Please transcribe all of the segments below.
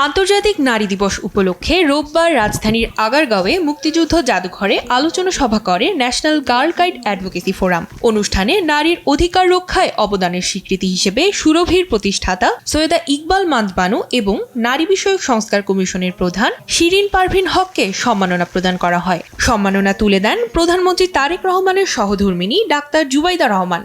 আন্তর্জাতিক নারী দিবস উপলক্ষে রোববার রাজধানীর আগারগাঁওয়ে মুক্তিযুদ্ধ জাদুঘরে আলোচনা সভা করে national girl guide advocacy forum. অনুষ্ঠানে নারীর অধিকার রক্ষায় অবদানের স্বীকৃতি হিসেবে সুরভির প্রতিষ্ঠাতা সৈয়দা ইকবাল মান্দবানু এবং নারী বিষয়ক সংস্কার কমিশনের প্রধান শিরিন পারভিন হককে সম্মাননা প্রদান করা হয়। সম্মাননা তুলে দেন প্রধানমন্ত্রী তারেক রহমানের সহধর্মিণী ডাক্তার জুবাইদা রহমান।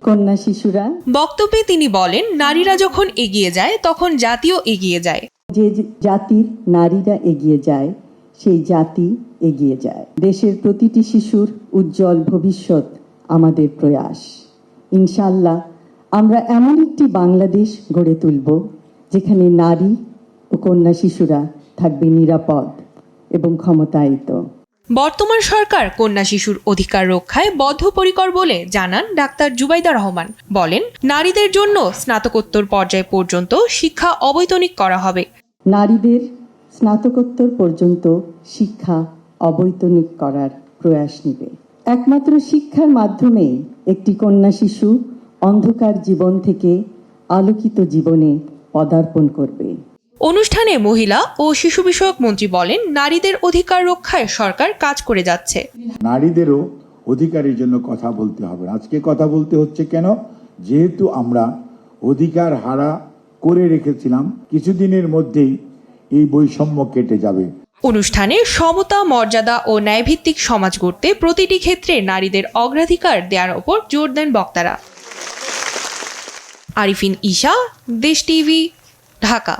কন্যা শিশুরা বক্তব্যে তিনি বলেন, নারীরা যখন এগিয়ে যায় তখন জাতিও এগিয়ে যায়। যে জাতির নারীরা এগিয়ে যায় সেই জাতি এগিয়ে যায়। দেশের প্রতিটি শিশুর উজ্জ্বল ভবিষ্যৎ আমাদের প্রয়াস। ইনশাআল্লাহ আমরা এমন একটি বাংলাদেশ গড়ে তুলব যেখানে নারী ও কন্যা শিশুরা থাকবে নিরাপদ এবং ক্ষমতায়িত। বর্তমান সরকার কন্যা শিশুর অধিকার রক্ষায় বদ্ধপরিকর বলে জানান ডাক্তার জুবাইদা রহমান। বলেন, নারীদের জন্য স্নাতকোত্তর পর্যায় পর্যন্ত শিক্ষা অবৈতনিক করা হবে। নারীদের স্নাতকোত্তর পর্যন্ত শিক্ষা অবৈতনিক করার প্রয়াস নেবে। একমাত্র শিক্ষার মাধ্যমেই একটি কন্যা শিশু অন্ধকার জীবন থেকে আলোকিত জীবনে পদার্পণ করবে। অনুষ্ঠানে মহিলা ও শিশু বিষয়ক মন্ত্রী বলেন, নারীদের অধিকার রক্ষায় সরকার কাজ করে যাচ্ছে। নারীদেরও অধিকারের জন্য কথা বলতে হবে। আজকে কথা বলতে হচ্ছে কেন? যেহেতু আমরা অধিকার হারা করে রেখেছিলাম, কিছুদিনের মধ্যেই এই বৈষম্য কেটে যাবে। অনুষ্ঠানে সমতা, মর্যাদা ও ন্যায়ভিত্তিক সমাজ গড়তে প্রতিটি ক্ষেত্রে নারীদের অগ্রাধিকার দেওয়ার ওপর জোর দেন বক্তারা। আরিফিন ঈশা, দেশ টিভি, ঢাকা।